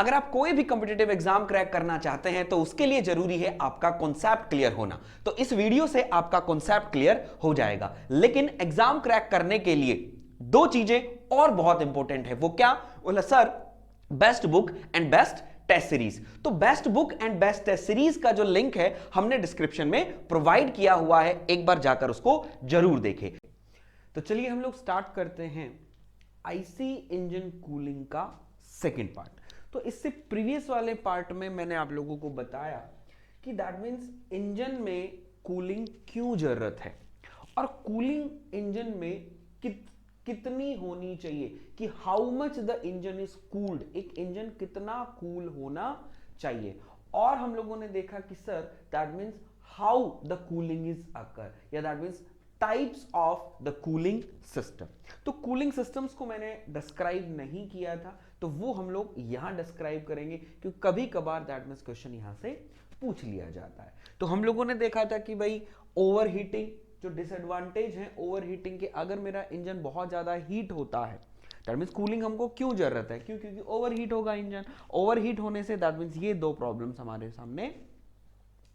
अगर आप कोई भी कॉम्पिटिटिव एग्जाम क्रैक करना चाहते हैं तो उसके लिए जरूरी है आपका कॉन्सेप्ट क्लियर होना। तो इस वीडियो से आपका कॉन्सेप्ट क्लियर हो जाएगा। लेकिन एग्जाम क्रैक करने के लिए दो चीजें और बहुत इंपॉर्टेंट है। वो क्या? बोला sir best book and best test series. तो best book and best test series का जो लिंक है हमने डिस्क्रिप्शन में प्रोवाइड किया हुआ है, एक बार जाकर उसको जरूर देखें। तो चलिए हम लोग स्टार्ट करते हैं आईसी इंजन कूलिंग का सेकंड पार्ट। तो इससे प्रीवियस वाले पार्ट में मैंने आप लोगों को बताया कि दैट मीन्स इंजन में कूलिंग क्यों जरूरत है और कूलिंग इंजन में कितनी होनी चाहिए, कि how much the engine is cooled, एक इंजन कितना कूल होना चाहिए। और हम लोगों ने देखा कि sir that means how the cooling is occur, या that means types of the cooling system. तो कूलिंग सिस्टम्स को मैंने डिस्क्राइब नहीं किया था, तो वो हम लोग यहां डिस्क्राइब करेंगे, क्योंकि कभी कभार दैट मीन्स क्वेश्चन यहां से पूछ लिया जाता है। तो हम लोगों ने देखा था कि भाई ओवर हीटिंग, जो डिसएडवांटेज है ओवर हीटिंग के, अगर मेरा इंजन बहुत ज्यादा हीट होता है दैट मीन्स कूलिंग हमको क्यों जरूरत है, क्यों? क्योंकि ओवर हीट होगा इंजन। ओवर हीट होने से दैट मीन्स ये दो प्रॉब्लम्स हमारे सामने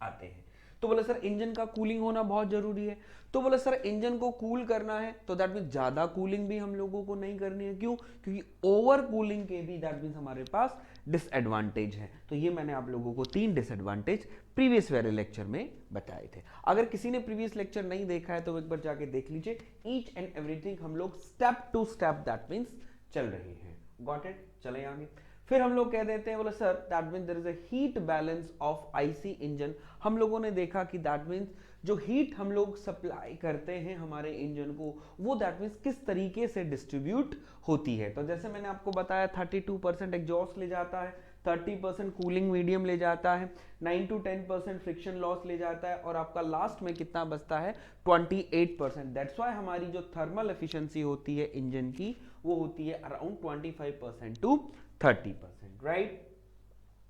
आते हैं। तो बोला सर इंजन का कूलिंग होना बहुत जरूरी है। तो बोला सर इंजन को कूल करना है तो दैट मीन्स ज्यादा कूलिंग भी हम लोगों को नहीं करनी है। क्यों? क्योंकि ओवर कूलिंग के भी दैट मीन्स हमारे पास डिसएडवांटेज है। तो ये मैंने आप लोगों को 3 डिसएडवांटेज प्रीवियस वाले लेक्चर में बताए थे। अगर किसी ने प्रीवियस लेक्चर नहीं देखा है तो एक बार जाके देख लीजिए। ईच एंड एवरीथिंग हम लोग step to step that means चल रहे हैं। Got it? चले आगे। फिर हम लोग कह देते हैं बोले sir that means there is a heat balance of IC engine. हम लोगों ने देखा कि दैट मीन्स जो हीट हम लोग सप्लाई करते हैं हमारे इंजन को, वो दैट मीन्स किस तरीके से डिस्ट्रीब्यूट होती है। तो जैसे मैंने आपको बताया 32% एग्जॉस्ट ले जाता है, 30% कूलिंग मीडियम ले जाता है, 9 to 10% फ्रिक्शन लॉस ले जाता है, और आपका लास्ट में कितना बचता है? 28%। दैट्स व्हाई हमारी जो थर्मल एफिशिएंसी होती है इंजन की वो होती है अराउंड 25% टू 30%, राइट?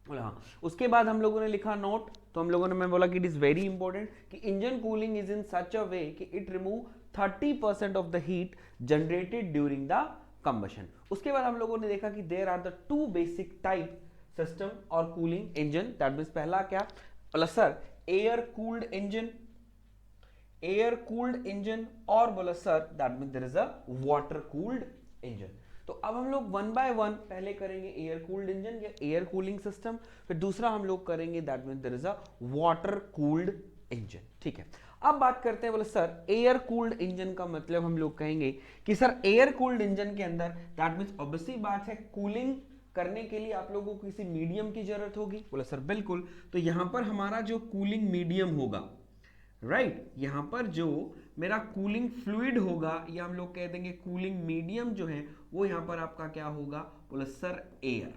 हाँ, उसके बाद हम लोगों ने लिखा नोट। तो हम लोगों ने, मैं बोला कि इट इज वेरी इंपॉर्टेंट कि engine cooling is in such a way कि it remove 30% of the heat generated during the combustion. उसके बाद हम लोगों ने देखा कि there are the 2 basic type system और कूलिंग इंजन। दैट मींस पहला क्या? बोला sir air cooled engine, air cooled engine, और बोला sir that means there is a water cooled engine. तो अब हम लोग वन बाय वन पहले करेंगे एयर कूल्ड इंजन या एयर कूलिंग सिस्टम, फिर दूसरा हम लोग करेंगे that means there is a water cooled engine. ठीक है, अब बात करते हैं बोले सर एयर कूल्ड इंजन का मतलब हम लोग कहेंगे कि सर एयर कूल्ड इंजन के अंदर दैट मींस ऑब्वियसली बात है कूलिंग करने के लिए आप लोगों को किसी मीडियम की जरूरत होगी। बोला सर बिल्कुल। तो यहां पर हमारा जो कूलिंग मीडियम होगा, राइट, यहां पर जो मेरा कूलिंग फ्लूइड होगा या हम लोग कह देंगे कूलिंग मीडियम जो है वो यहां पर आपका क्या होगा? बोले सर एयर।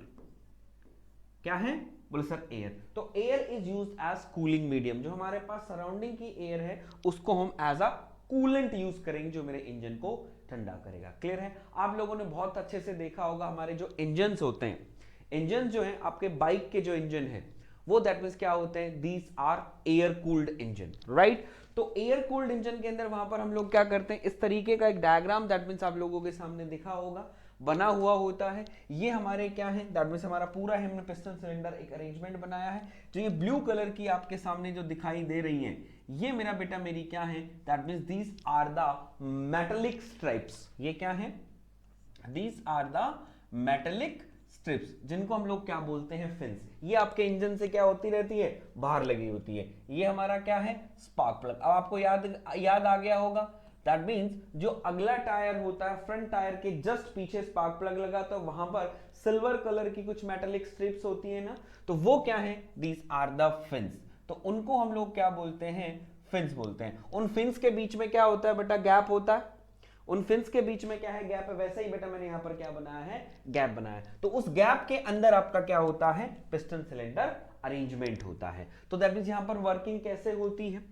क्या है? बोले सर एयर। तो air is used as cooling medium. जो हमारे पास सराउंडिंग की एयर है उसको हम एज अ कूलेंट यूज करेंगे जो मेरे इंजन को ठंडा करेगा। क्लियर है? आप लोगों ने बहुत अच्छे से देखा होगा हमारे जो इंजन होते हैं, इंजन जो है आपके बाइक के जो इंजन है वो दैट मींस क्या होते हैं? These are air cooled engine, right? तो एयर कूल्ड इंजन के अंदर वहां पर हम लोग क्या करते हैं, इस तरीके का एक डायग्राम दैट मींस आप लोगों के सामने दिखा होगा, बना हुआ होता है। ये हमारे क्या है? दैट मींस हमारा पूरा हमने पिस्टन सिलेंडर एक अरेंजमेंट बनाया है। जो ये ब्लू कलर की आपके सामने जो दिखाई दे रही है ये मेरा बेटा मेरी क्या है? That means these are the metallic stripes. ये क्या है? These are the metallic strips, जिनको हम लोग क्या बोलते हैं? फिन्स। ये आपके इंजन से क्या होती रहती है? बाहर लगी होती है। ये हमारा क्या है? Spark plug. अब आपको याद आ गया होगा, दैट मींस जो अगला टायर होता है फ्रंट टायर के जस्ट पीछे स्पार्क प्लग लगा, तो वहां पर सिल्वर कलर की कुछ मेटेलिक स्ट्रिप्स होती है ना, तो वो क्या है? These are the fins. तो उनको हम लोग क्या बोलते हैं? फिन्स बोलते हैं। उन फिन्स के बीच में क्या होता है बेटा? गैप होता है। उन फिन्स के बीच में क्या है? गैप है। वैसे ही बेटा मैंने यहां पर क्या बनाया है? गैप बनाया है। तो उस गैप के अंदर आपका क्या होता है? पिस्टन सिलेंडर अरेंजमेंट होता है। तो दैट मींस यहां पर वर्किंग कैसे होती है?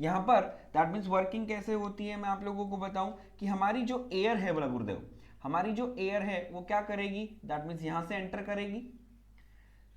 यहां पर दैट मींस वर्किंग कैसे होती है मैं आप लोगों को बताऊं कि हमारी जो एयर है बोला गुरुदेव, हमारी जो एयर है वो क्या करेगी? दैट मींस यहां से एंटर करेगी,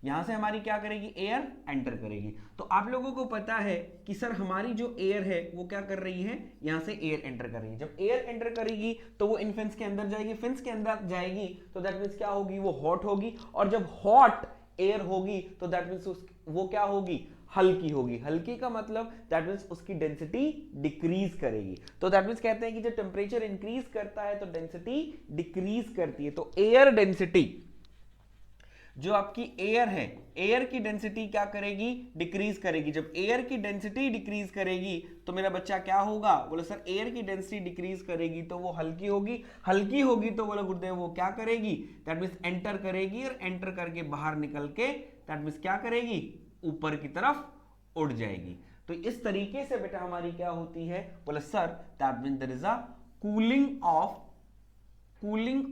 यहां से हमारी क्या करेगी? एयर एंटर करेगी। तो आप लोगों को पता है कि सर हमारी जो एयर है वो क्या कर रही है? यहां से एयर एंटर कर रही है। जब एयर एंटर करेगी तो वो इन फिन्स के अंदर जाएगी। फिन्स के अंदर जाएगी तो दैट मींस क्या होगी? वो हॉट होगी। और जब हॉट एयर होगी तो दैट मीन्स वो क्या होगी, हल्की होगी। हल्की का मतलब दैट मीन्स उसकी डेंसिटी डिक्रीज करेगी। तो दैट मीन्स कहते हैं कि जब टेम्परेचर इंक्रीज करता है तो डेंसिटी डिक्रीज करती है। तो एयर डेंसिटी, जो आपकी एयर है, एयर की डेंसिटी क्या करेगी, डिक्रीज करेगी। जब एयर की डेंसिटी डिक्रीज करेगी तो मेरा बच्चा क्या होगा, बोले सर एयर की डेंसिटी डिक्रीज करेगी तो वो हल्की होगी। हल्की होगी तो बोला गुरुदेव वो क्या करेगी, दैट मीन्स एंटर करेगी, और एंटर करके बाहर निकल के दैट मीन्स क्या करेगी, वर की तरफ उड़ जाएगी। तो इस तरीके से बेटा हमारी क्या होती है, बोले sir that means there is a cooling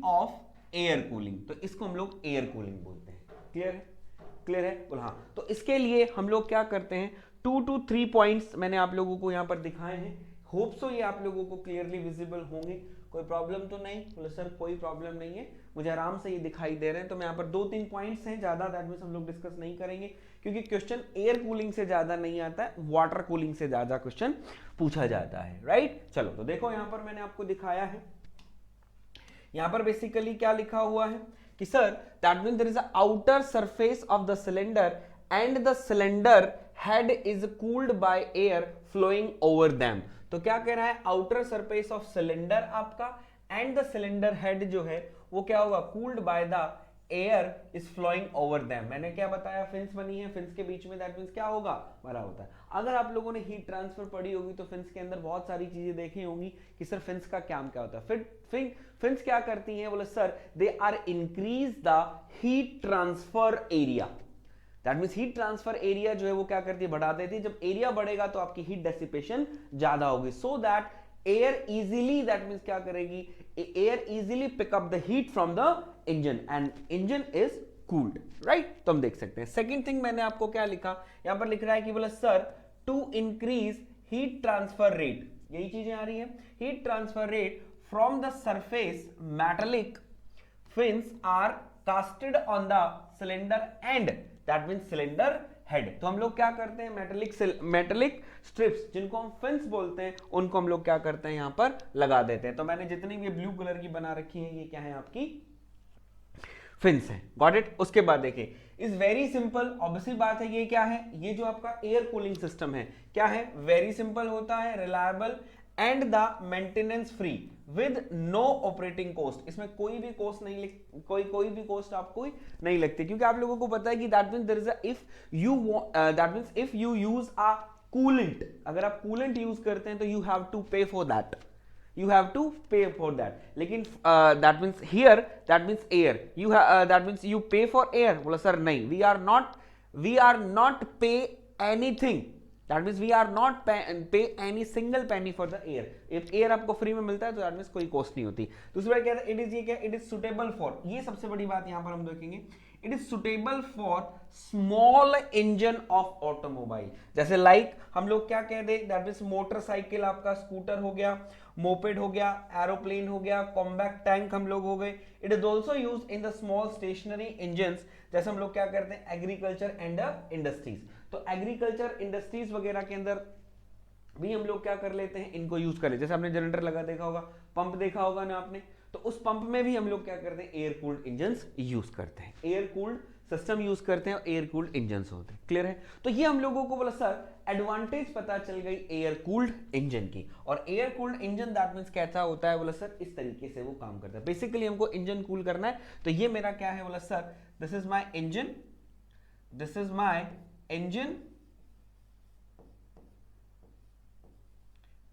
of air cooling. तो इसको हम लोग एयर कूलिंग बोलते हैं। क्लियर है, क्लियर है, बोल हाँ। तो इसके लिए हम लोग क्या करते हैं, 2 to 3 पॉइंट्स मैंने आप लोगों को यहां पर दिखाए हैं। होप सो ये आप लोगों को क्लियरली विजिबल होंगे। कोई प्रॉब्लम तो नहीं, बोले सर कोई प्रॉब्लम नहीं है, मुझे आराम से ये दिखाई दे रहे हैं। तो मैं यहाँ पर 2-3 पॉइंट्स हैं, ज्यादा दैट मींस हम लोग डिस्कस नहीं करेंगे, क्योंकि क्वेश्चन एयर कूलिंग से ज्यादा नहीं आता है, वाटर कूलिंग से ज्यादा क्वेश्चन पूछा जाता है, राइट। चलो तो देखो यहाँ पर मैंने आपको दिखाया है, यहां पर बेसिकली क्या लिखा हुआ है कि sir that means there is a outer surface of the cylinder and the cylinder head is cooled by air flowing over them. तो क्या कह रहा है, आउटर सरफेस ऑफ सिलेंडर आपका एंड द सिलेंडर हेड जो है वो क्या होगा, cooled by the air is flowing over them. मैंने क्या बताया, फिन्स बनी है, फिन्स के बीच में दैट मींस क्या होगा, भरा होता है। अगर आप लोगों ने हीट ट्रांसफर पढ़ी होगी तो फिन्स के अंदर बहुत सारी चीजें देखी होंगी कि सर फिन्स का काम क्या होता है। फिर फिन्स क्या करती हैं, बोले sir they are increase the heat transfer area. That means heat transfer area जो है वो क्या करती है, बढ़ा देती है। जब एरिया बढ़ेगा तो आपकी हीट डेसिपेशन ज्यादा होगी, so that air easily that means क्या करेगी, air easily pick up the heat from the engine and engine is cooled, right. तो हम देख सकते हैं। सेकेंड थिंग मैंने आपको क्या लिखा, यहां पर लिख रहा है कि बोले sir to increase heat transfer rate, यही चीजें आ रही है, heat transfer rate from the surface metallic fins are casted on the cylinder end, that means cylinder head। तो हम लोग क्या करते हैं, मेटेलिक स्ट्रिप्स जिनको हम फिन्स बोलते हैं उनको हम लोग क्या करते हैं, यहां पर लगा देते हैं। तो मैंने जितनी भी ब्लू कलर की बना रखी है ये क्या है, आपकी फिन्स है, गॉट इट। उसके बाद देखिए इज वेरी सिंपल, ऑब्वियसली बात है, ये क्या है, ये जो आपका एयर कूलिंग सिस्टम है क्या है, वेरी सिंपल होता है, reliable and the maintenance free with no operating cost. इसमें कोई भी कॉस्ट नहीं कोई भी कॉस्ट आपको नहीं लगती, क्योंकि आप लोगों को पता है कि that means there is a if you use a coolant, अगर आप कूलेंट यूज करते हैं तो you have to pay for that, you have to pay for that। लेकिन that means here that means air you that means you pay for air, बोला sir नहीं, we are not pay anything, that means we are not pay any single penny for the air। if air आपको free में मिलता है तो that means कोई cost नहीं होती। दूसरी बात क्या है, it is ये क्या, it is suitable for, ये सबसे बड़ी बात यहां पर हम देखेंगे, it is suitable for small engine of automobile. जैसे लाइक हम लोग क्या कह दे, दैट मींस मोटरसाइकिल आपका, स्कूटर हो गया, मोपेड हो गया, एरोप्लेन हो गया, कॉम्बैक्ट टैंक हम लोग हो गए। It is also use in the small stationary engines, जैसे हम लोग क्या करते हैं, एग्रीकल्चर एंड इंडस्ट्रीज। तो एग्रीकल्चर इंडस्ट्रीज वगैरह के अंदर भी हम लोग क्या कर लेते हैं, इनको यूज कर लेते हैं। जैसे आपने जनरेटर लगा देखा होगा, पंप देखा होगा ना आपने, तो उस पंप में भी हम लोग क्या करते हैं, एयर कूल्ड इंजन्स यूज करते हैं, एयर कूल्ड सिस्टम यूज करते हैं और एयर कूल्ड इंजन्स होते हैं। क्लियर है। तो ये हम लोगों को बोला सर एडवांटेज पता चल गई एयर कूल्ड इंजन की। और air cooled engine that means कैसा होता है, बोला सर इस तरीके से वो काम करता है। बेसिकली हमको इंजन कूल करना है, तो ये मेरा क्या है, बोला sir this is my engine, this is my engine,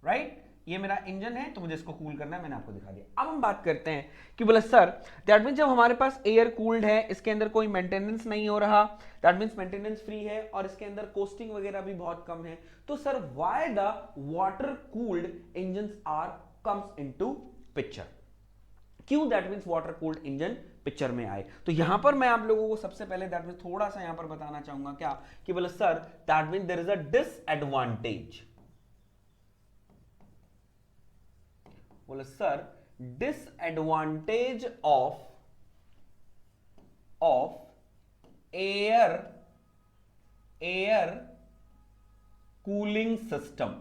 right, ये मेरा इंजन है, तो मुझे इसको कूल करना है, मैंने आपको दिखा दिया। अब हम बात करते हैं कि बोला सर दैट मींस जब हमारे पास एयर कूल्ड है, इसके अंदर कोई मेंटेनेंस नहीं हो रहा, दैट मींस मेंटेनेंस फ्री है और इसके अंदर कॉस्टिंग वगैरह भी बहुत कम है, तो sir why the water cooled engines are comes into picture, क्यों that means water cooled engine picture में आए। तो यहां पर मैं आप लोगों को सबसे पहले दैट मींस थोड़ा सा यहां पर बताना चाहूंगा क्या, कि बोला sir that means there is a disadvantage, बोले sir disadvantage of air cooling system.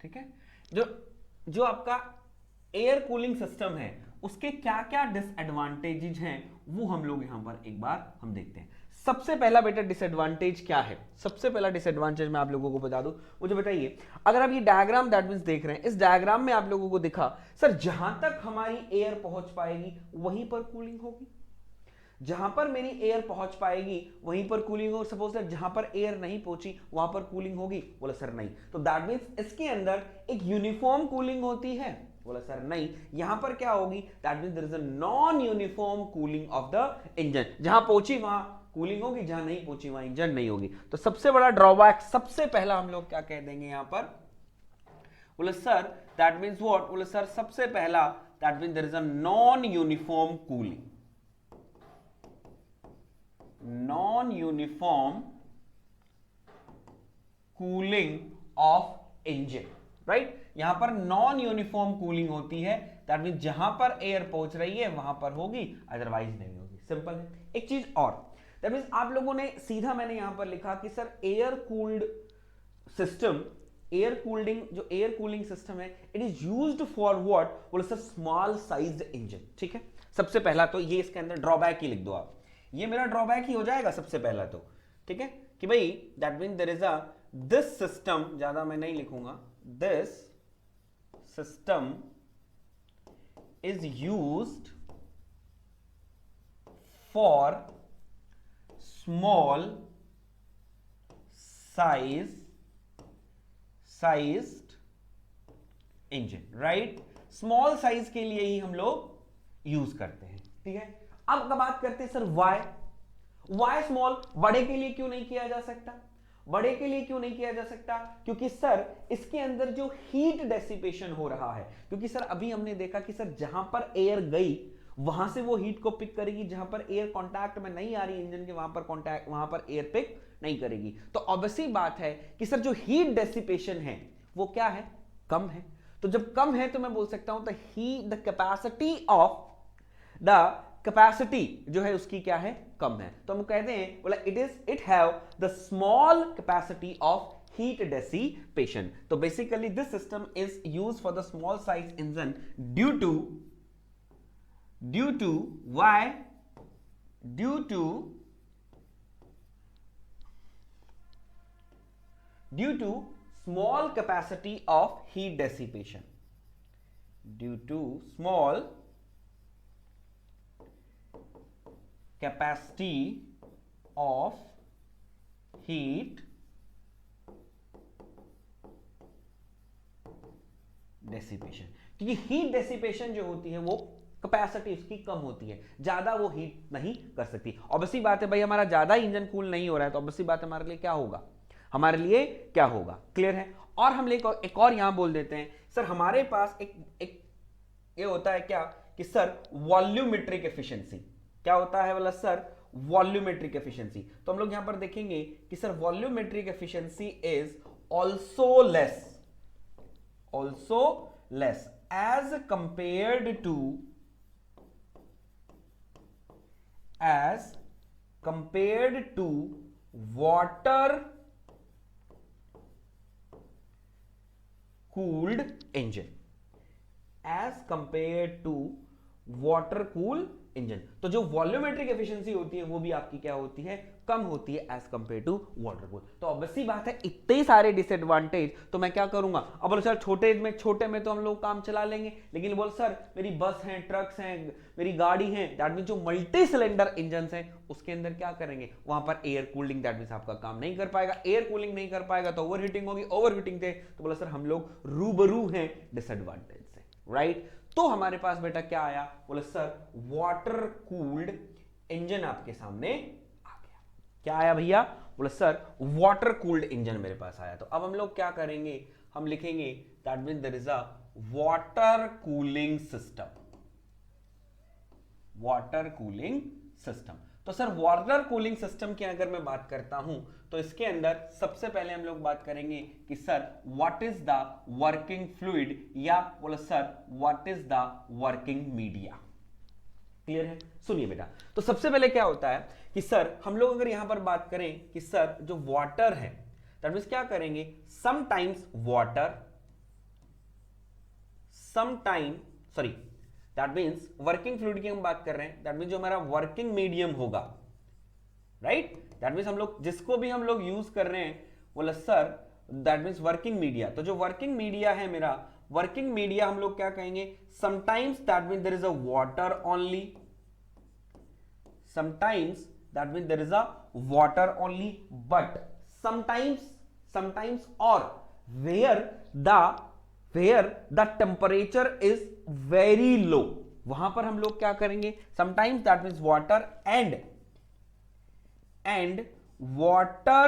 ठीक है, जो आपका एयर कूलिंग सिस्टम है उसके क्या क्या डिसएडवांटेजेस हैं वो हम लोग यहां पर एक बार हम देखते हैं। सबसे पहला बेटा डिसएडवांटेज क्या है, सबसे पहला डिसएडवांटेज मैं आप लोगों को बता दूं, मुझे बताइए। अगर आप ये डायग्राम दैट मींस देख रहे हैं, इस डायग्राम में आप लोगों को दिखा सर जहां तक हमारी एयर पहुंच पाएगी वहीं पर कूलिंग होगी, जहां पर मेरी एयर पहुंच पाएगी वहीं पर कूलिंग हो। सपोज दैट जहां पर एयर नहीं पहुंची वहां पर कूलिंग होगी, बोला सर नहीं। तो दैट मींस इसके अंदर एक यूनिफॉर्म कूलिंग होती है, बोला सर नहीं। यहां पर क्या होगी, that means there is a non uniform cooling of the engine, जहां पहुंची वहां कूलिंग होगी, जहां नहीं पहुंची वहां इंजन नहीं होगी। तो सबसे बड़ा ड्रॉबैक, सबसे पहला हम लोग क्या कह देंगे यहां पर, बोले सर दैट मींस व्हाट, बोले सर सबसे पहला that means there is a non uniform cooling, non uniform cooling of engine, right. यहां पर नॉन यूनिफॉर्म कूलिंग होती है, दैट मींस जहां पर एयर पहुंच रही है वहां पर होगी, अदरवाइज नहीं होगी। सिंपल है। एक चीज और, दैट मींस आप लोगों ने सीधा मैंने यहां पर लिखा कि sir air cooled system, air cooling जो एयर कूलिंग सिस्टम है it is used for what, बोले सर स्मॉल साइज्ड इंजन। ठीक है, सबसे पहला तो ये इसके अंदर ड्रॉबैक ही लिख दो आप, ये मेरा ड्रॉबैक ही हो जाएगा सबसे पहला तो, ठीक है, कि भाई that mean there is a this system, ज्यादा मैं नहीं लिखूंगा, this system is used for small sized engine, right. Small size के लिए ही हम लोग यूज करते हैं, ठीक है। अब बात करते हैं सर वाई स्मॉल, बड़े के लिए क्यों नहीं किया जा सकता, बड़े के लिए क्यों नहीं किया जा सकता, क्योंकि सर इसके अंदर जो हीट डेसिपेशन हो रहा है, क्योंकि सर अभी हमने देखा कि सर जहां पर एयर गई वहां से वो हीट को पिक करेगी, जहां पर एयर कांटेक्ट में नहीं आ रही इंजन के वहां पर एयर पिक नहीं करेगी। तो ऑब्वियसली बात है कि सर जो हीट डेसिपेशन है वो क्या है, कम है। तो जब कम है तो मैं बोल सकता हूं the capacity of the capacity जो है उसकी क्या है, कम है। तो हम कहते हैं बोला it have the small capacity of heat dissipation. तो basically this system is used for the small size engine due to why, due to small capacity of heat dissipation, due to small capacity of heat dissipation, क्योंकि heat dissipation जो होती है वो capacity उसकी कम होती है, ज्यादा वो हीट नहीं कर सकती। ऑब्वियसली बात है भाई हमारा ज्यादा इंजन कूल नहीं हो रहा है तो ऑब्वियसली बात है हमारे लिए क्या होगा, हमारे लिए क्या होगा, क्लियर है। और हम एक और यहां बोल देते हैं सर हमारे पास एक ये होता है क्या कि सर वॉल्यूमेट्रिक एफिशिएंसी, क्या होता है बोला सर वॉल्यूमेट्रिक एफिशिएंसी। तो हम लोग यहां पर देखेंगे कि sir volumetric efficiency is also less as compared to water cooled engine, as compared to water cool engine. तो जो वॉल्यूमेट्रिक एफिशिएंसी होती है वो भी आपकी क्या होती है, कम होती है as compare to water cool. तो ऑब्वियसली बात है इतने सारे डिसएडवांटेज, तो मैं क्या करूंगा, अब बोलो सर छोटे में तो हम लोग काम चला लेंगे, लेकिन बोल सर मेरी बस है, ट्रक्स हैं, मेरी गाड़ी है, दैट मीन जो मल्टी सिलेंडर इंजन है उसके अंदर क्या करेंगे, वहां पर एयर कूलिंग दैट मीन आपका काम नहीं कर पाएगा, एयर कूलिंग नहीं कर पाएगा तो ओवर हीटिंग होगी, ओवर हीटिंग थे तो बोला सर हम लोग रूबरू हैं डिसएडवांटेज से, राइट। तो हमारे पास बेटा क्या आया, बोले सर वाटर कूल्ड इंजन आपके सामने आ गया। क्या आया भैया, बोले सर वाटर कूल्ड इंजन मेरे पास आया। तो अब हम लोग क्या करेंगे, हम लिखेंगे that mean there is a water cooling system, water cooling system. तो सर वाटर कूलिंग सिस्टम की अगर मैं बात करता हूं तो इसके अंदर सबसे पहले हम लोग बात करेंगे कि sir what is the working fluid, या बोले sir what is the working media. Clear है, सुनिए बेटा। तो सबसे पहले क्या होता है कि सर हम लोग अगर यहां पर बात करें कि सर जो वाटर है दैट मींस क्या करेंगे, sometimes water, sometime sorry, that means working fluid की हम बात कर रहे हैं, दैट मीन्स जो हमारा वर्किंग मीडियम होगा, राइट, दैट मीन्स हम लोग जिसको भी हम लोग यूज कर रहे हैं, बोला sir that means working media, तो जो वर्किंग मीडिया है मेरा, वर्किंग मीडिया हम लोग क्या कहेंगे, sometimes that means there is a water only, sometimes that means there is a water only, but sometimes or where the temperature is very low, वहां पर हम लोग क्या करेंगे, sometimes that means water and water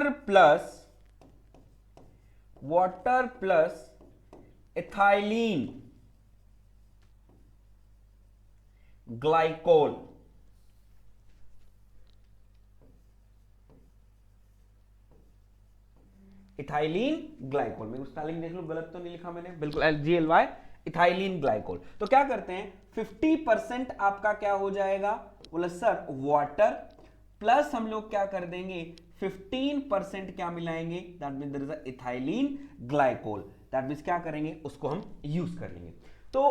plus ethylene glycol, ethylene glycol, मैं spelling देख लो गलत तो नहीं लिखा मैंने, बिल्कुल LGLY, इथाइलिन ग्लाइकोल। तो क्या करते हैं 50% आपका क्या हो जाएगा, बोला सर वाटर प्लस हम लोग क्या कर देंगे 15% क्या मिलाएंगे, that means there is a ethylene glycol, that means क्या करेंगे उसको हम यूज कर लेंगे। तो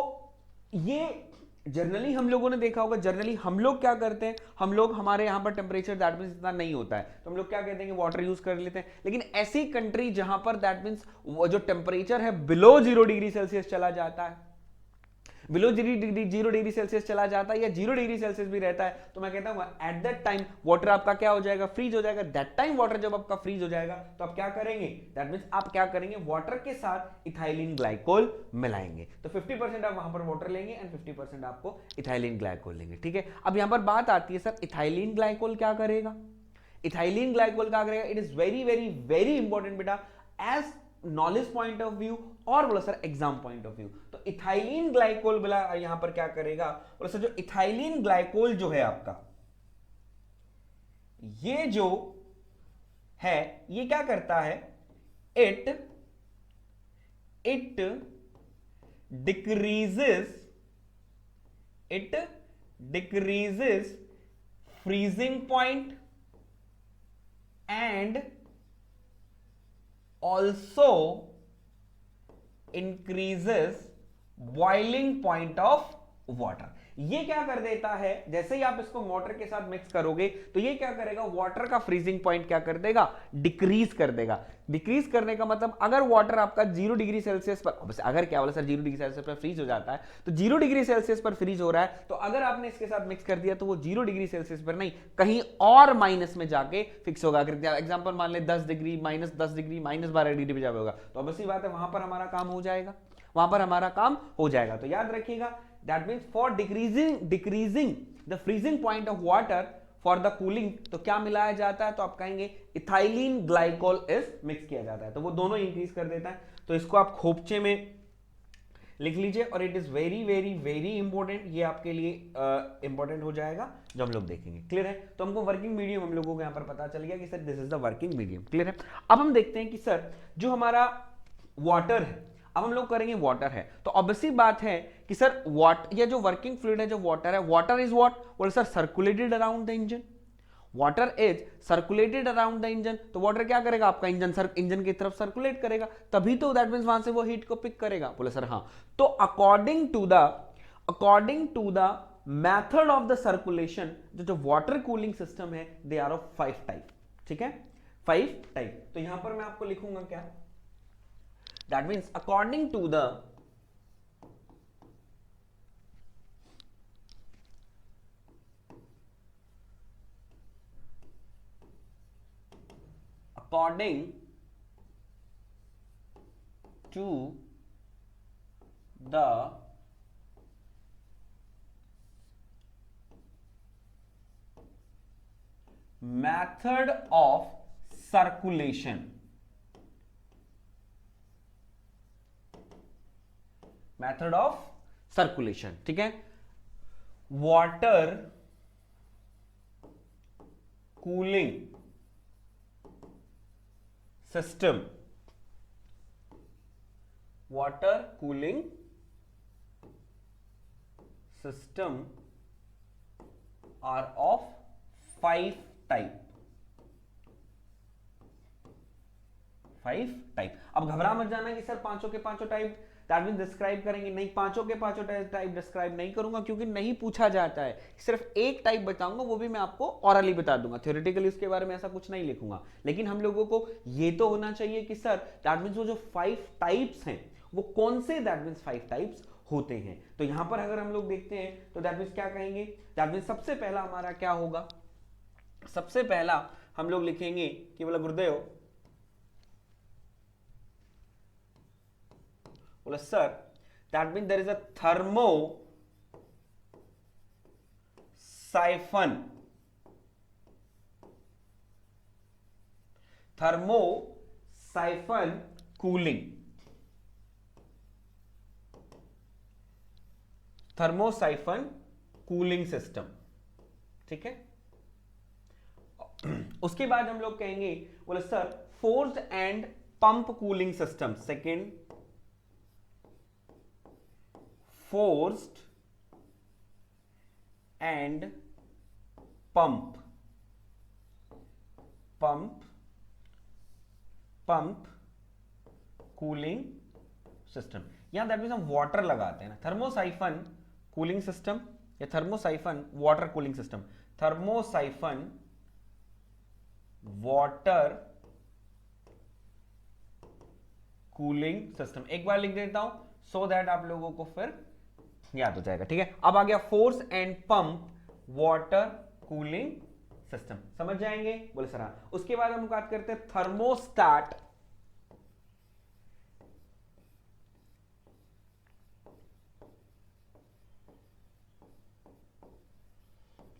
ये जनरली हम लोगों ने देखा होगा, जनरली हम लोग क्या करते हैं, हम लोग हमारे यहां पर टेम्परेचर दैट मींस इतना नहीं होता है तो हम लोग क्या कहते हैं कि वाटर यूज कर लेते हैं, लेकिन ऐसी कंट्री जहां पर दैट मींस वो जो टेम्परेचर है बिलो 0 डिग्री सेल्सियस चला जाता है, बिलो 0 डिग्री सेल्सियस चला जाता है या 0 डिग्री सेल्सियस भी रहता है, तो मैं कहता हूं एट दैट टाइम वाटर आपका क्या हो जाएगा, फ्रीज हो जाएगा। दैट टाइम वाटर जब आपका फ्रीज हो जाएगा तो आप क्या करेंगे, दैट मींस आप क्या करेंगे, वाटर के साथ इथाइलिन ग्लाइकोल मिलाएंगे। तो 50% आप वहां पर वाटर लेंगे एंड 50% आपको इथाइलिन ग्लाइकोल लेंगे, ठीक है। अब यहां पर बात आती है सर इथाइलिन ग्लाइकोल क्या करेगा, इथाइलिन ग्लाइकोल क्या करेगा, it is very very very important बेटा, as knowledge point of view और बोला sir exam point of view. तो इथाइलिन ग्लाइकोल बोला यहां पर क्या करेगा, बोला सर जो इथाइलिन ग्लाइकोल जो है आपका, ये जो है ये क्या करता है, it decreases freezing point and also increases boiling point of water। ये क्या कर देता है, जैसे ही आप इसको वाटर के साथ मिक्स करोगे तो ये क्या करेगा, वाटर का फ्रीजिंग पॉइंट क्या कर देगा, डिक्रीज कर देगा। डिक्रीज करने का मतलब अगर वाटर आपका 0 डिग्री सेल्सियस पर, अगर क्या बोला सर 0 डिग्री सेल्सियस पर फ्रीज हो जाता है, तो 0 डिग्री सेल्सियस पर फ्रीज हो रहा है, तो अगर आपने इसके साथ मिक्स कर दिया तो वो 0 डिग्री सेल्सियस पर नहीं कहीं और माइनस में जाके फिक्स होगा। एग्जाम्पल मान ले 10 डिग्री, -10 डिग्री, -12 डिग्री पे जाएगा, तो अब इसी बात है वहां पर हमारा काम हो जाएगा, वहां पर हमारा काम हो जाएगा। तो याद रखिएगा that means for decreasing the freezing point of water for the cooling, तो क्या मिलाया जाता है, तो आप कहेंगे इथाइलिन ग्लाइकोल इज मिक्स किया जाता है, तो वो दोनों इंक्रीज कर देता है। तो इसको आप खोपचे में लिख लीजिए और it is very very very important, ये आपके लिए इंपॉर्टेंट हो जाएगा जो हम लोग देखेंगे। क्लियर है, तो हमको वर्किंग मीडियम हम लोगों को यहां पर पता चल गया कि sir this is the working medium. Clear है, अब हम देखते हैं कि सर जो हमारा वाटर है, अब हम लोग करेंगे वाटर है, तो ऑब्वियसली बात है कि सर ये जो वर्किंग फ्लूइड है जो वाटर है, वाटर इज व्हाट, बोले sir circulated around the engine, water is circulated around the engine, तो वाटर क्या करेगा आपका इंजन की तरफ सर्कुलेट करेगा, तभी तो दैट मींस वहां से वो हीट को पिक करेगा। बोले सर हाँ, तो according to the method of the circulation, जो वाटर कूलिंग सिस्टम है, दे आर ऑफ 5 टाइप, ठीक है, 5 टाइप। तो यहां पर मैं आपको लिखूंगा क्या, that means according to the method of circulation, method of circulation, ठीक है, water cooling system, water cooling system are of 5 type, 5 type. अब घबरा मत जाना कि सर पांचों के पांचों टाइप दैट मींस डिस्क्राइब करेंगे नहीं, पांचों के पांचों टाइप डिस्क्राइब नहीं करूंगा क्योंकि नहीं पूछा जाता है, सिर्फ एक टाइप बताऊंगा, वो भी मैं आपको ऑरली बता दूंगा, थ्योरेटिकली उसके बारे में ऐसा कुछ नहीं लिखूंगा। लेकिन हम लोगों को ये तो होना चाहिए कि सर दैट मींस वो जो 5 टाइप्स हैं वो कौन से दैट मींस 5 टाइप्स होते हैं। तो यहां पर अगर हम लोग देखते हैं तो दैट मींस क्या कहेंगे, दैट मींस सबसे पहला हमारा क्या होगा, सबसे पहला हम लोग लिखेंगे कि बोला गुरुदेव, बोला sir that mean there is a thermosiphon, thermosiphon cooling, thermosiphon cooling system, ठीक है। उसके बाद हम लोग कहेंगे बोले sir forced and pump cooling system, second forced and pump, pump pump cooling system. यहां दैट मींस हम वाटर लगाते हैं ना, थर्मोसाइफन कूलिंग सिस्टम या thermosiphon water cooling system, thermosiphon water cooling system. एक बार लिख देता हूं सो दैट आप लोगों को फिर याद हो जाएगा, ठीक है। अब आ गया force and pump water cooling system, समझ जाएंगे, बोले सर हाँ। उसके बाद हम बात करते हैं thermostat,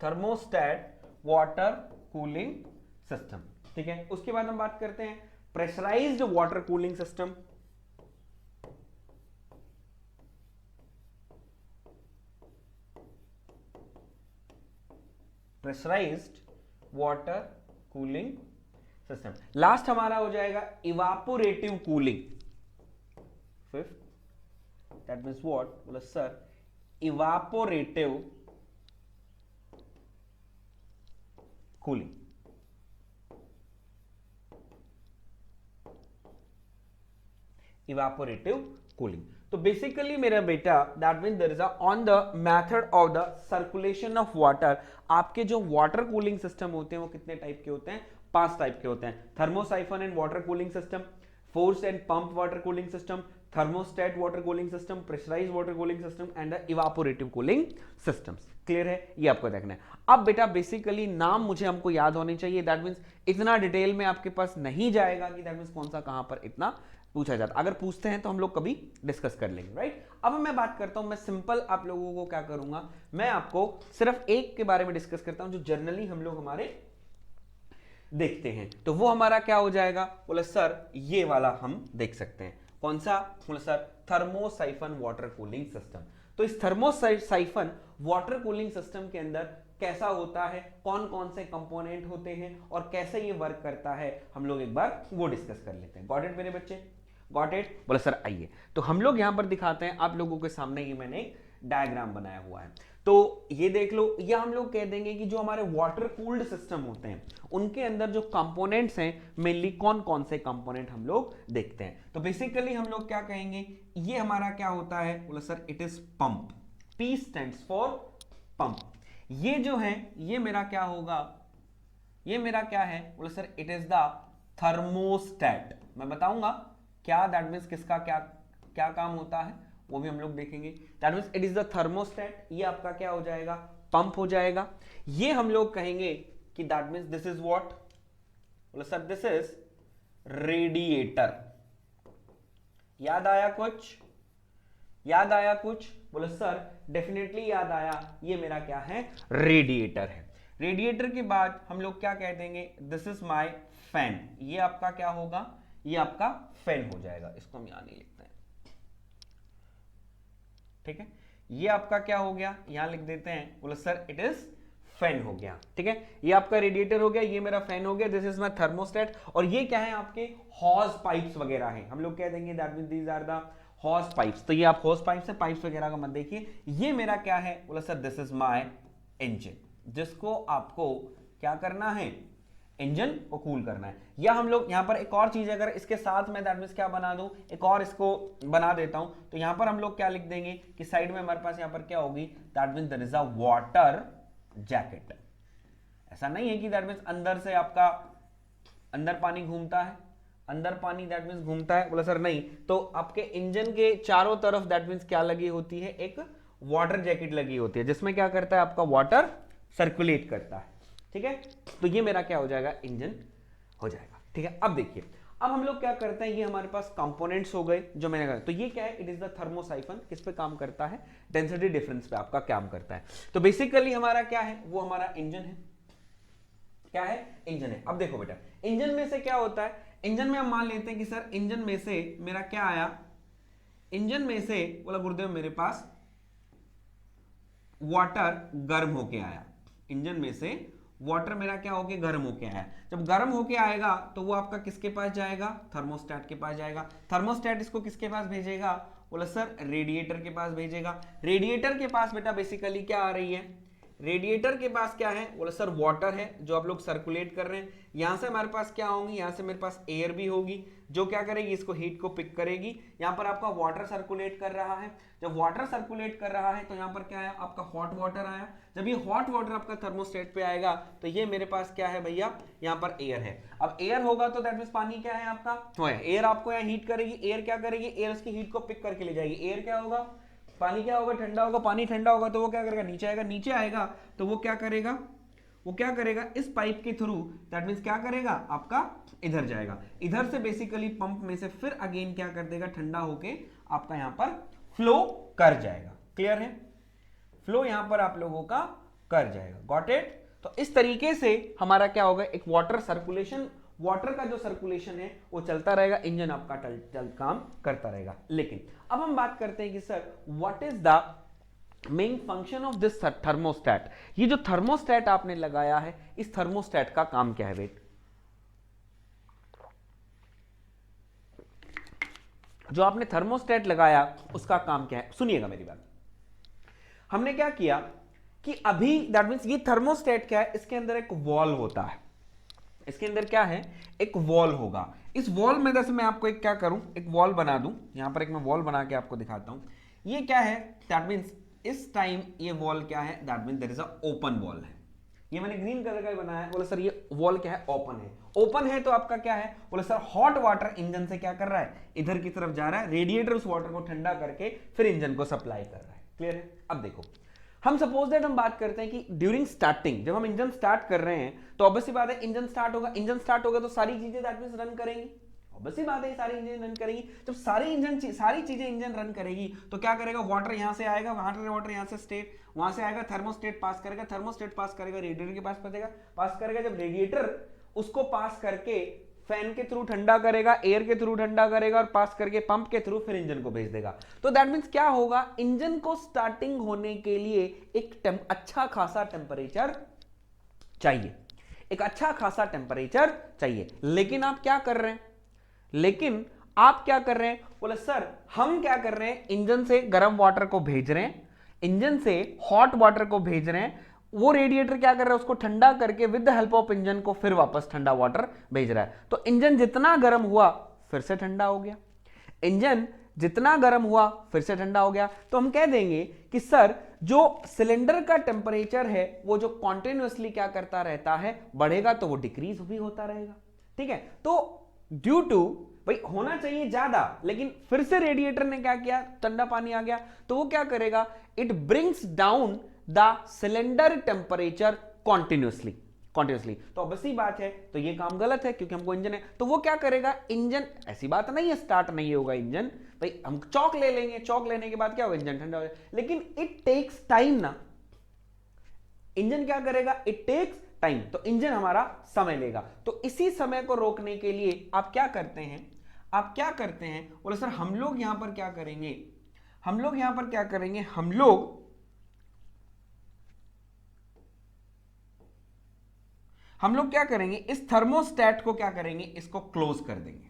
thermostat water cooling system, ठीक है। उसके बाद हम बात करते हैं pressurised water cooling system, pressurised water cooling system. Last हमारा हो जाएगा evaporative cooling, fifth that means what, बोला sir evaporative cooling, evaporative cooling. तो बेसिकली मेरा बेटा that mean there is on the method of the circulation of water, आपके जो water cooling system होते हैं वो कितने टाइप के होते हैं, 5 टाइप के होते हैं, thermosiphon and water cooling system, force and pump water cooling system, thermostat water cooling system, pressurised water cooling system and the evaporative cooling systems. Clear है, ये आपको देखना है। अब बेटा बेसिकली नाम मुझे हमको याद होने चाहिए, दैट मींस इतना डिटेल में आपके पास नहीं जाएगा कि दैट मींस कौन सा कहां पर इतना पूछा जाता, अगर पूछते हैं तो हम लोग कभी डिस्कस कर लेंगे, राइट। अब मैं बात करता हूं, मैं सिंपल आप लोगों को क्या करूंगा, मैं आपको सिर्फ एक के बारे में डिस्कस करता हूं जो जनरली हम लोग हमारे देखते हैं, तो वो हमारा क्या हो जाएगा, बोले सर ये वाला हम देख सकते हैं, कौन सा, बोले sir thermosiphon water cooling system. तो इस थर्मोसाइफन वाटर कूलिंग सिस्टम के अंदर कैसा होता है, कौन कौन से कंपोनेंट होते हैं और कैसे ये वर्क करता है, हम लोग एक बार वो डिस्कस कर लेते हैं। गॉट इट मेरे बच्चे, गॉट इट, बोले सर आइए। तो हम लोग यहां पर दिखाते हैं आप लोगों के सामने, ये मैंने एक डायग्राम बनाया हुआ है, तो ये देख लो, या हम लोग कह देंगे कि जो हमारे वाटर कूल्ड सिस्टम होते हैं उनके अंदर जो कंपोनेंट्स हैं, मेनली कौन कौन से कंपोनेंट हम लोग देखते हैं। तो बेसिकली हम लोग क्या कहेंगे, ये हमारा क्या होता है, बोला sir it is pump, P stands for pump. ये जो है ये मेरा क्या होगा, ये मेरा क्या है, बोला sir it is the thermostat. मैं बताऊंगा क्या दैट मींस किसका क्या क्या काम होता है वो भी हम लोग देखेंगे। That means it is the thermostat, ये आपका क्या हो जाएगा, पंप हो जाएगा। ये हम लोग कहेंगे कि that means this is what, बोला सर दिस इज रेडिएटर। याद आया कुछ, याद आया कुछ, बोले सर डेफिनेटली याद आया, ये मेरा क्या है, रेडिएटर है। रेडिएटर के बाद हम लोग क्या कह देंगे, दिस इज माय फैन, ये आपका क्या होगा, ये आपका फैन हो जाएगा, इसको हम यहां नहीं लिखते हैं, ठीक है। ये आपका क्या हो गया, यहां लिख देते हैं, बोले सर इट इज फैन हो गया, ठीक है। ये आपका रेडिएटर हो गया, ये मेरा फैन हो गया, दिस इज माय थर्मोस्टेट। और ये क्या है, आपके हॉज पाइप्स वगैरह हैं, हम लोग कह देंगे that means these are the hose pipes. तो ये आप हॉज पाइप्स है, पाइप्स वगैरह का मत देखिए। ये मेरा क्या है, बोला sir this is my engine, जिसको आपको क्या करना है, इंजन को कूल करना है। या हम लोग यहां पर एक और चीज अगर इसके साथ में दैट मींस क्या बना दूं, एक और इसको बना देता हूं, तो यहां पर हम लोग क्या लिख देंगे कि साइड में हमारे पास यहां पर क्या होगी, that means there is a water jacket. ऐसा नहीं है कि दैट मींस अंदर से आपका अंदर पानी घूमता है, अंदर पानी दैट मींस घूमता है, बोला सर नहीं, तो आपके इंजन के चारों तरफ दैट मींस क्या लगी होती है, एक वाटर जैकेट लगी होती है, जिसमें क्या करता है आपका वाटर सर्कुलेट करता है। ठीक है, तो ये मेरा क्या हो जाएगा, इंजन हो जाएगा। ठीक है, अब देखिए, अब हम लोग क्या करते हैं, ये हमारे पास कंपोनेंट्स हो गए जो मैंने कहा, तो ये क्या है, इट इज द थर्मोसाइफन। किस पे काम करता है, डेंसिटी डिफरेंस पे आपका काम करता है। तो बेसिकली हमारा क्या है, वो हमारा इंजन है। क्या है, इंजन है। अब देखो बेटा, इंजन में से क्या होता है, इंजन में हम मान लेते हैं कि सर इंजन में से मेरा क्या आया, इंजन में से बोला गुरुदेव मेरे पास वाटर गर्म होके आया, इंजन में से वाटर मेरा क्या होके गर्म होके आया। जब गर्म होके आएगा तो वो आपका किसके पास जाएगा, थर्मोस्टेट के पास जाएगा। थर्मोस्टेट इसको किसके पास भेजेगा, बोला सर रेडिएटर के पास भेजेगा। रेडिएटर के पास बेटा बेसिकली क्या आ रही है, रेडिएटर के पास क्या है, बोला सर वाटर है जो आप लोग सर्कुलेट कर रहे हैं। यहां से हमारे पास क्या होंगी, यहां से मेरे पास एयर भी होगी जो क्या करेगी, इसको हीट को पिक करेगी। यहां पर आपका वाटर सर्कुलेट कर रहा है, जब वाटर सर्कुलेट कर रहा है तो यहां पर क्या आया, आपका हॉट वाटर आया। जब ये हॉट वाटर आपका थर्मोस्टेट पे आएगा तो ये मेरे पास क्या है भैया, यहां पर एयर है। अब एयर होगा तो दैट मींस पानी क्या है आपका, तो है एयर आपको यहाँ हीट करेगी। एयर क्या करेगी, एयर उसकी हीट को पिक करके ले जाएगी। एयर क्या होगा, पानी क्या होगा, ठंडा होगा। पानी ठंडा होगा तो वो क्या करेगा, नीचे आएगा। नीचे आएगा तो वो क्या करेगा, वो क्या करेगा, इस पाइप के थ्रू दैट मींस क्या करेगा, आपका इधर जाएगा। इधर से बेसिकली पंप में से फिर अगेन क्या कर देगा, ठंडा होके आपका यहां पर फ्लो कर जाएगा। क्लियर है, फ्लो यहां पर आप लोगों का कर जाएगा। Got it. तो इस तरीके से हमारा क्या होगा, एक वाटर सर्कुलेशन, वाटर का जो सर्कुलेशन है वो चलता रहेगा, इंजन आपका काम करता रहेगा। लेकिन अब हम बात करते हैं कि sir what is the main function of this thermostat. ये जो थर्मोस्टेट आपने लगाया है, इस थर्मोस्टेट का काम क्या है बेट, जो आपने थर्मोस्टेट लगाया उसका काम क्या है, सुनिएगा मेरी बात। हमने क्या किया कि अभी दैट मींस ये थर्मोस्टेट क्या है, इसके अंदर एक वॉल होता है, इसके अंदर क्या है, एक वॉल होगा। इस वॉल में जैसे मैं आपको एक क्या करूं, एक वॉल बना दूं, यहां पर एक मैं वॉल बना के आपको दिखाता हूं। ये क्या है, दैट मींस इस टाइम ये वॉल क्या है, that means there is a open wall है। ये मैंने ग्रीन कलर का बनाया है, बोले सर ये वॉल क्या है, ओपन है। ओपन है तो आपका क्या है, बोले सर हॉट वाटर इंजन से क्या कर रहा है, इधर की तरफ जा रहा है। रेडिएटर उस वाटर को ठंडा करके फिर इंजन को सप्लाई कर रहा है। क्लियर है। अब देखो, हम सपोज दैट हम बात करते हैं कि ड्यूरिंग स्टार्टिंग जब हम इंजन स्टार्ट कर रहे हैं तो ऑब्वियसली बात है इंजन स्टार्ट होगा। इंजन स्टार्ट होगा तो सारी चीजें दैट मींस रन करेंगी, ऑब्वियसली बात है सारी इंजन रन करेगी। जब सारी चीजें इंजन रन करेगी तो क्या करेगा, वाटर यहां से आएगा, वाटर यहां से स्टेट, वहां से आएगा, थर्मोस्टेट पास करेगा, थर्मोस्टेट पास करेगा, रेडिएटर के पास करेगा। जब रेडिएटर उसको पास करके फैन के थ्रू ठंडा करेगा, एयर के थ्रू ठंडा करेगा और पास करके पंप के थ्रू फिर इंजन को भेज देगा। तो दैट मींस क्या होगा, इंजन को स्टार्टिंग होने के लिए एक अच्छा खासा टेम्परेचर चाहिए, एक अच्छा खासा टेम्परेचर चाहिए। लेकिन आप क्या कर रहे हैं, बोले सर हम क्या कर रहे हैं, इंजन से गर्म वाटर को भेज रहे हैं, इंजन से हॉट वाटर को भेज रहे हैं। वो रेडिएटर क्या कर रहा है, उसको ठंडा करके with the help of engine को फिर वापस ठंडा वाटर भेज रहा है। तो इंजन जितना गर्म हुआ फिर से ठंडा हो गया, इंजन जितना गर्म हुआ फिर से ठंडा हो गया। तो हम कह देंगे कि सर जो सिलेंडर का टेम्परेचर है वो जो कॉन्टिन्यूअसली क्या करता रहता है, बढ़ेगा तो वो डिक्रीज भी होता रहेगा। ठीक है, तो ड्यू टू भाई होना चाहिए ज्यादा, लेकिन फिर से रेडिएटर ने क्या किया, ठंडा पानी आ गया, तो वो क्या करेगा, it brings down the cylinder temperature continuously. तो ऑब्वियसली बात है, तो ये काम गलत है क्योंकि हमको इंजन है, तो वो क्या करेगा, इंजन ऐसी बात नहीं है स्टार्ट नहीं होगा इंजन, भाई हम चौक ले लेंगे, चौक लेने के बाद क्या होगा, इंजन ठंडा हो जाएगा। लेकिन इट टेक्स टाइम ना, इंजन क्या करेगा, इट टेक्स टाइम, तो इंजन हमारा समय लेगा। तो इसी समय को रोकने के लिए आप क्या करते हैं, बोले सर हम लोग यहां पर क्या करेंगे, हम लोग क्या करेंगे, इस थर्मोस्टेट को क्या करेंगे, इसको क्लोज कर देंगे।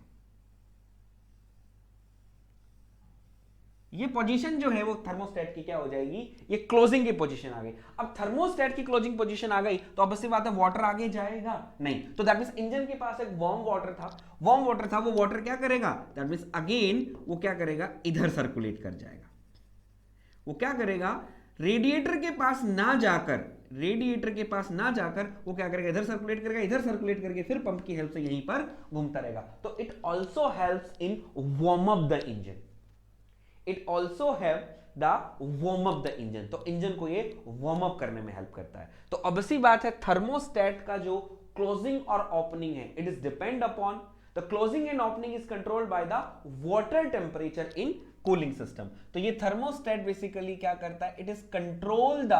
ये पोजीशन जो है वो थर्मोस्टेट की क्या हो जाएगी, ये क्लोजिंग की पोजीशन आ गई। अब थर्मोस्टेट की क्लोजिंग पोजीशन आ गई तो ऑब्वियसली बात है वाटर आगे जाएगा नहीं, तो दैट मींस इंजन के पास एक वार्म वाटर था, वो वाटर क्या करेगा, दैट मींस अगेन वो क्या करेगा, इधर सर्कुलेट कर जाएगा। वो क्या करेगा, रेडिएटर के पास ना जाकर वो क्या करेगा, इधर सर्कुलेट करके फिर पंप की हेल्प से यहीं पर घूमता रहेगा। तो it also helps in warm up the engine, तो इंजन को ये वार्म अप करने में हेल्प करता है। तो ऑब्वियसली बात है थर्मोस्टेट का जो क्लोजिंग और ओपनिंग है, it is depend upon the closing and opening is controlled by the water temperature in cooling system. तो ये थर्मोस्टेट बेसिकली क्या करता है, it is control the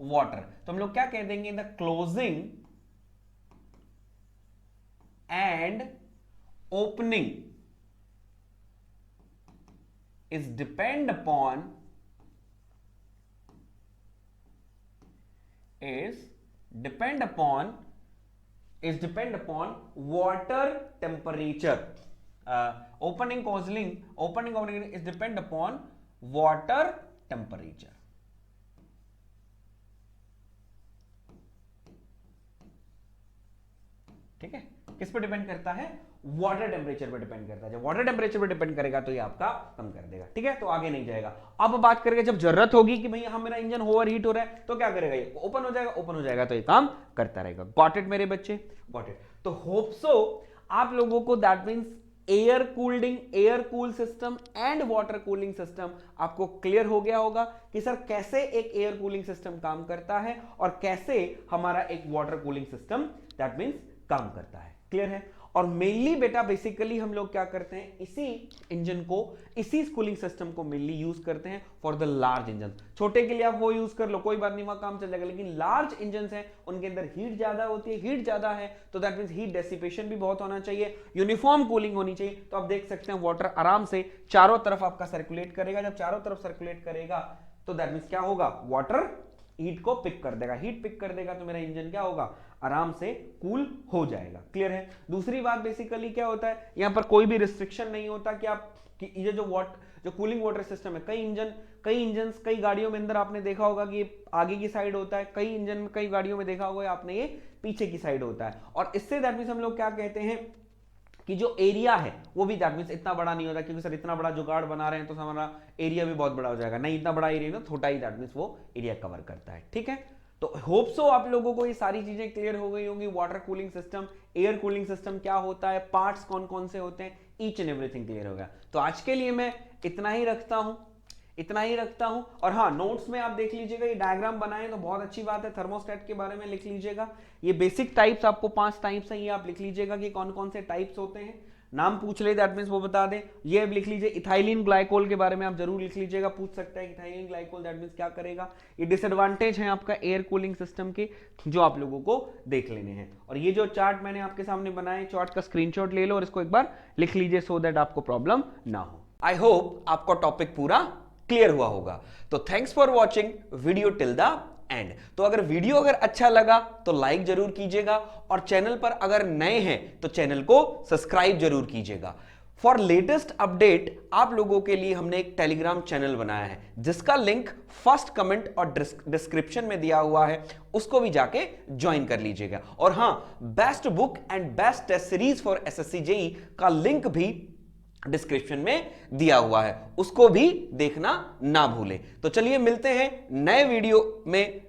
water. तो हम लोग क्या कह देंगे, the closing and opening is depend upon water temperature. Opening is depend upon water temperature. ठीक है, किस पे डिपेंड करता है, वाटर टेम्परेचर पे डिपेंड करता है। जब वाटर टेम्परेचर पे डिपेंड करेगा तो ये आपका कम कर देगा। ठीक है, तो आगे नहीं जाएगा। अब बात करेंगे जब जरूरत होगी कि भैया मेरा इंजन ओवरहीट हो रहा है तो क्या करेगा, ये ओपन हो जाएगा तो ये काम करता रहेगा। गॉट इट मेरे बच्चे, गॉट इट। तो होप सो आप लोगों को that means air cool system and water cooling system आपको क्लियर हो गया होगा कि सर कैसे एक एयर कूलिंग सिस्टम काम करता है और कैसे हमारा एक water cooling system that means काम करता है। क्लियर है। और मेनली बेटा बेसिकली हम लोग क्या करते हैं, इसी इंजन को, इसी कूलिंग सिस्टम को मेनली यूज करते हैं फॉर द लार्ज इंजन। छोटे के लिए आप वो यूज कर लो, कोई बात नहीं, वहां काम चल जाएगा। लेकिन लार्ज इंजन हैं उनके अंदर हीट ज्यादा होती है, हीट ज्यादा है तो दैट मींस हीट डेसिपेशन भी बहुत होना चाहिए, यूनिफॉर्म कूलिंग होनी चाहिए। तो आप देख सकते हैं वाटर आराम से चारों तरफ आपका सर्कुलेट करेगा। जब चारों तरफ सर्कुलेट करेगा तो दैट मींस क्या होगा, वाटर हीट को पिक कर देगा। हीट पिक कर देगा तो मेरा इंजन क्या होगा, आराम से कूल हो जाएगा। क्लियर है। दूसरी बात बेसिकली क्या होता है, यहां पर कोई भी रिस्ट्रिक्शन नहीं होता कि आप कि ये जो कूलिंग वाटर सिस्टम है, कई गाड़ियों में अंदर आपने देखा होगा कि आगे की साइड होता है, कई इंजन में कई गाड़ियों में देखा होगा आपने ये पीछे की साइड होता है। और इससे दैट मींस हम लोग क्या कहते हैं कि जो एरिया है वो भी दैट मींस इतना बड़ा नहीं होता, क्योंकि सर इतना बड़ा जुगाड़ बना रहे हैं तो हमारा एरिया भी बहुत बड़ा हो जाएगा। नहीं, इतना बड़ा एरिया ना, छोटा ही दैट मींस वो एरिया कवर करता है। ठीक है, तो होप सो आप लोगों को ये सारी चीजें क्लियर हो गई होंगी। Water cooling system, air cooling system क्या होता है, पार्ट्स कौन कौन से होते हैं, ईच एंड एवरीथिंग क्लियर हो गया। तो आज के लिए मैं इतना ही रखता हूं। और हाँ, नोट्स में आप देख लीजिएगा, ये डायग्राम बनाए तो बहुत अच्छी बात है। थर्मोस्टेट के बारे में लिख लीजिएगा, ये बेसिक टाइप्स आपको 5 टाइप्स हैं, ये आप लिख लीजिएगा कि कौन कौन से टाइप्स होते हैं। नाम पूछ ले दैट मींस वो बता दें। ये अब लिख लीजिए, इथाइलिन ग्लाइकोल के बारे में आप जरूर लिख लीजिएगा, पूछ सकता है इथाइलिन ग्लाइकोल दैट मींस क्या करेगा। ये डिसएडवांटेज है आपका एयर कूलिंग सिस्टम के, जो आप लोगों को देख लेने हैं। और ये जो चार्ट मैंने आपके सामने बनाए, चार्ट का स्क्रीनशॉट ले लो और इसको एक बार लिख लीजिए सो दैट आपको प्रॉब्लम ना हो। आई होप आपका टॉपिक पूरा क्लियर हुआ होगा। तो thanks for watching video till the end. तो अगर वीडियो अच्छा लगा तो लाइक जरूर कीजिएगा, और चैनल पर अगर नए हैं तो चैनल को सब्सक्राइब जरूर कीजिएगा। फॉर लेटेस्ट अपडेट आप लोगों के लिए हमने एक टेलीग्राम चैनल बनाया है, जिसका लिंक फर्स्ट कमेंट और डिस्क्रिप्शन में दिया हुआ है, उसको भी जाके ज्वाइन कर लीजिएगा। और हां, best book and best test series for SSC JEE का लिंक भी डिस्क्रिप्शन में दिया हुआ है, उसको भी देखना ना भूलें। तो चलिए मिलते हैं नए वीडियो में।